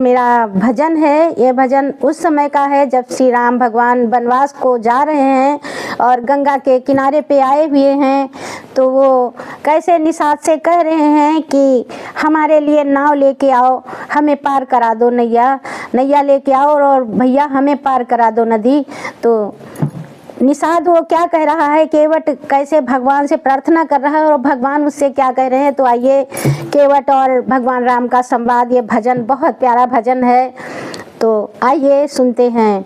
मेरा भजन है, ये भजन उस समय का है जब श्री राम भगवान वनवास को जा रहे हैं और गंगा के किनारे पे आए हुए हैं। तो वो कैसे निषाद से कह रहे हैं कि हमारे लिए नाव लेके आओ, हमें पार करा दो नैया, नैया लेके आओ और भैया हमें पार करा दो नदी। तो निषाद वो क्या कह रहा है, केवट कैसे भगवान से प्रार्थना कर रहा है और भगवान उससे क्या कह रहे हैं। तो आइए केवट और भगवान राम का संवाद, ये भजन बहुत प्यारा भजन है। तो आइए सुनते हैं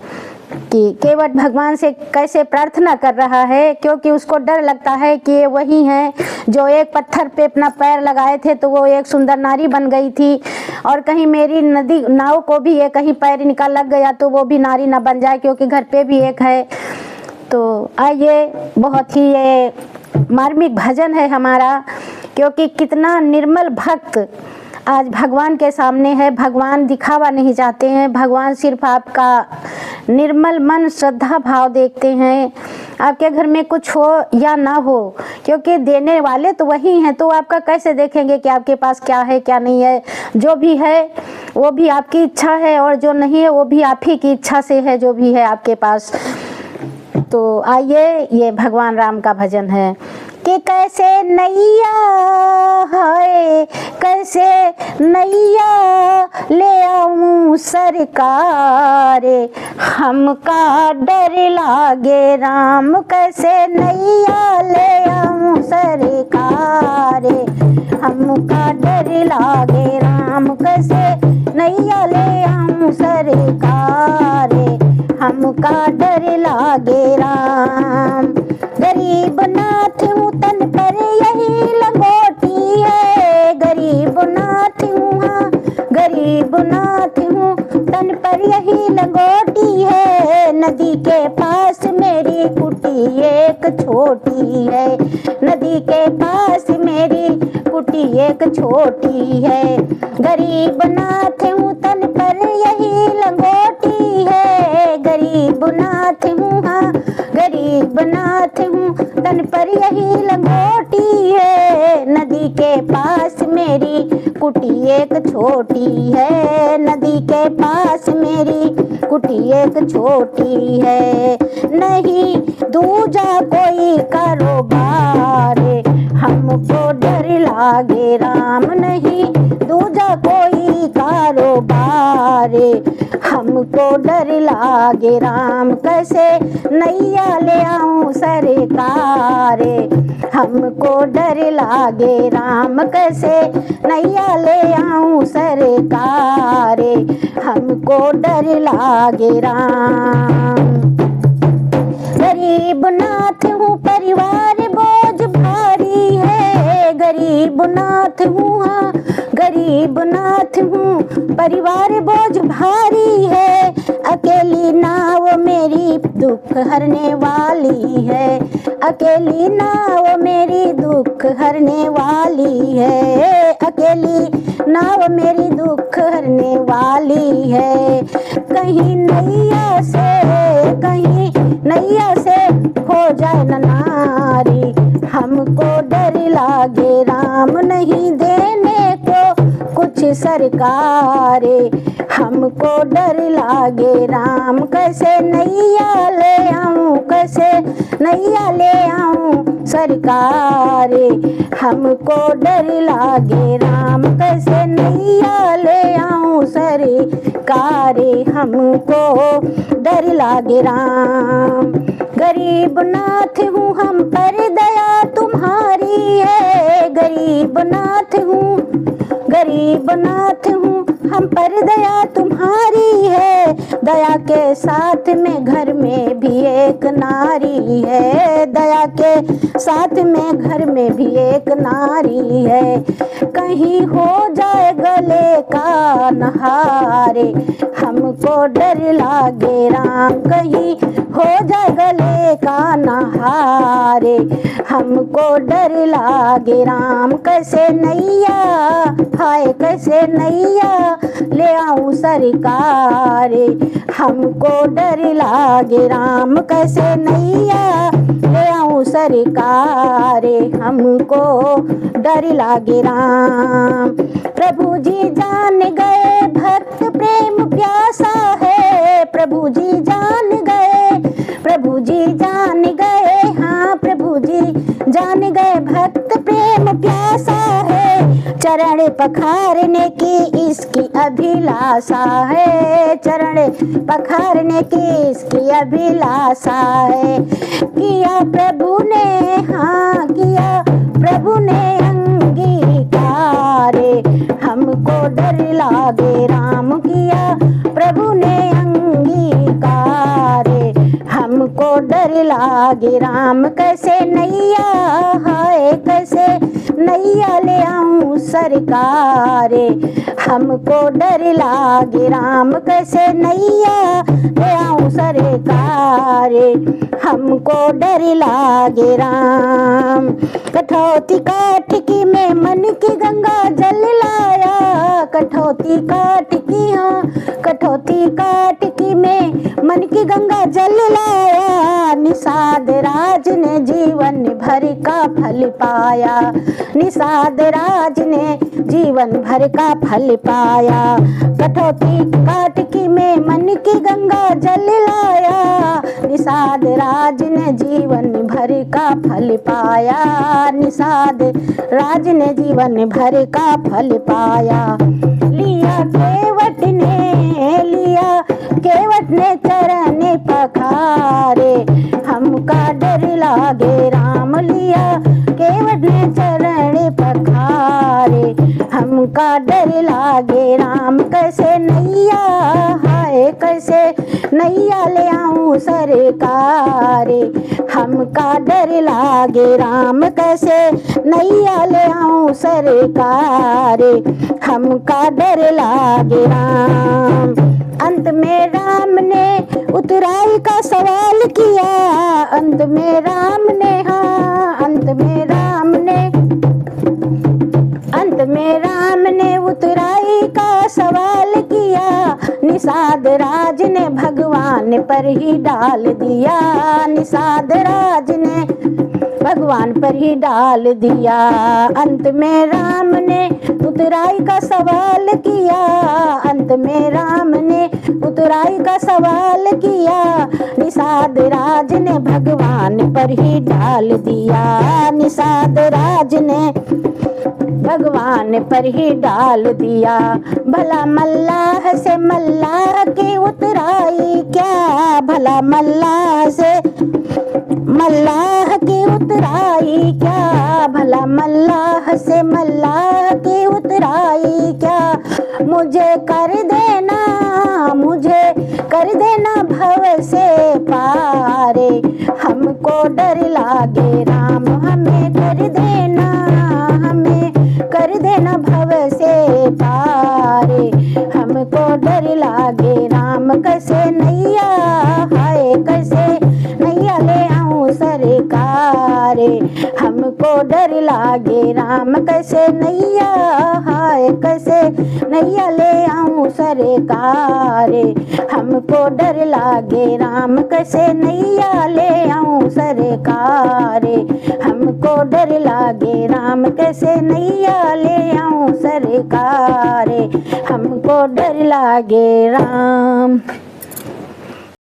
कि केवट भगवान से कैसे प्रार्थना कर रहा है, क्योंकि उसको डर लगता है कि ये वही है जो एक पत्थर पे अपना पैर लगाए थे तो वो एक सुंदर नारी बन गई थी, और कहीं मेरी नदी नाव को भी ये कहीं पैर निकाल लग गया तो वो भी नारी ना बन जाए, क्योंकि घर पे भी एक है। तो आइए, बहुत ही ये मार्मिक भजन है हमारा, क्योंकि कितना निर्मल भक्त आज भगवान के सामने है। भगवान दिखावा नहीं चाहते हैं, भगवान सिर्फ आपका निर्मल मन श्रद्धा भाव देखते हैं। आपके घर में कुछ हो या ना हो, क्योंकि देने वाले तो वही हैं, तो आपका कैसे देखेंगे कि आपके पास क्या है क्या नहीं है। जो भी है वो भी आपकी इच्छा है और जो नहीं है वो भी आप ही की इच्छा से है, जो भी है आपके पास। तो आइए, ये भगवान राम का भजन है कि कैसे नैया है, कैसे नैया ले आऊं सरकार, हमका डर लागे राम, कैसे नैया ले आऊं सरकार, हमका डर लागे राम, कैसे नैया ले आऊं सरकार, हमका डर लागे राम। गरीब नाथ हूँ तन पर यही लंगोटी है, गरीब नाथ हूँ, हाँ गरीब नाथ हूँ तन पर यही लंगोटी है। नदी के पास मेरी कुटी एक छोटी है, नदी के पास मेरी कुटी एक छोटी है। गरीब नाथ हूँ तन पर यही लंगोटी है, गरीब नाथ हूँ, हाँ गरीब नाथ हूँ तन पर यही लंगोटी है। नदी के पास मेरी कुटी एक छोटी है, नदी के पास मेरी कुटी एक छोटी है। नहीं दूजा कोई कारोबार, हमको डर लागे राम, नहीं दूजा कोई कारोबार, हमको डर लागे राम, कैसे नैया ले आऊं सरकार, हमको डर लागे राम, कैसे नैया ले आऊं सरकार, हमको डर लागे राम। गरीब नाथ हूँ परिवार बोझ भारी है, गरीब नाथ हूँ, हाँ गरीब नाथ हूँ परिवार बोझ भारी है। अकेली नाव मेरी दुख हरने वाली है, अकेली नाव मेरी दुख हरने वाली है, अकेली नाव मेरी दुख हरने वाली है। कहीं नैया से, कहीं नैया से हो जाए न नारी, हमको डर लागे राम, नहीं देने को कुछ सरकार, हमको डर लागे राम, कैसे नैया ले आऊं, कैसे नैया ले आऊं सरकार, हमको डर लागे राम, कैसे नैया ले आऊं सरकार, हमको डर लागे राम। गरीब नाथ हूँ हम पर दया तुम्हारी है, गरीब नाथ हूँ, गरीब नाथ हूँ हम पर दया तुम्हारी है। दया के साथ में घर में भी एक नारी है, दया के साथ में घर में भी एक नारी है। कहीं हो जाए गले का नहारे, हमको डर लागे राम, कहीं हो जाए गले का नहारे, हमको डर लागे राम, कैसे नैया हाय, कैसे नैया ले आऊं सरकार, हमको डर लागे राम, कैसे नैया ले आऊं सरकारे, हमको डर लागे राम। प्रभु जी जान गए भक्त प्रेम प्यासा है, प्रभु जी जान गए, प्रभु जी जान गए, हाँ प्रभु जी जान गए भक्त प्रेम प्यासा है। चरण पखारने की इसकी अभिलाषा है, चरण पखारने की इसकी अभिलाषा है। किया प्रभु ने, हाँ किया प्रभु ने अंगीकारे, हमको डर लागे राम। किया प्रभु ने अंगीकारे, हमको डर लागे राम। कैसे नैया, हाय कैसे नैया ले आऊं सरकारे, हमको डर लागे राम। कैसे नैया ले आऊं सरकारे, हमको डर लागे राम। कठौती काट की मैं मन की गंगा जल लाया, कठौती काट की, हाँ कठौती काट की मैं मन की गंगा जल लाया। निषाद राज ने जीवन भर का फल पाया, निषाद राज ने जीवन भर का फल पाया। कठौती काट की मैं मन की गंगा जल लाया, निषाद राज ने जीवन भर का फल पाया, निषाद राज ने जीवन भर का फल पाया। लिया केवट ने, लिया केवट ने चरण पखारे, हमका डर लागे राम। लिया केवट ने चरण पखारे, हमका डर लागे राम। कैसे नैया, हाय कैसे नैया ले आऊं सरकारे, हमका डर लागे राम। कैसे नैया ले आऊं सरकारे, हमका डर लागे राम। अंत में राम ने उतराई का सवाल किया, अंत में राम ने, हाँ अंत में राम ने, अंत में राम ने उतराई का सवाल किया। निषाद राज ने भगवान पर ही डाल दिया, निषाद राज ने भगवान पर ही डाल दिया। अंत में राम ने उतराई का सवाल किया, अंत में राम ने उतराई का सवाल किया। निषाद राज ने भगवान पर ही डाल दिया, निषाद राज ने भगवान पर ही डाल दिया। भला मल्लाह से मल्लाह की उतराई क्या, भला मल्लाह से मल्लाह की उतराई क्या, भला मल्लाह से मल्लाह की उतराई क्या। मुझे कर देना, मुझे कर देना भव से पारे, हमको डर लागे राम। हमें कर देना, हमें कर देना भव से पारे, हमको डर लागे राम। कैसे नैया, हाय कैसे नैया ले आऊं सरकारे, हमको डर लागे राम। कैसे नैया, हाय कैसे नैया ले आऊं सरकारे, हमको डर लागे राम। कैसे नैया ले आऊं सरकारे, हमको डर लागे राम। कैसे नैया ले आऊं सरकारे, हमको डर लागे राम।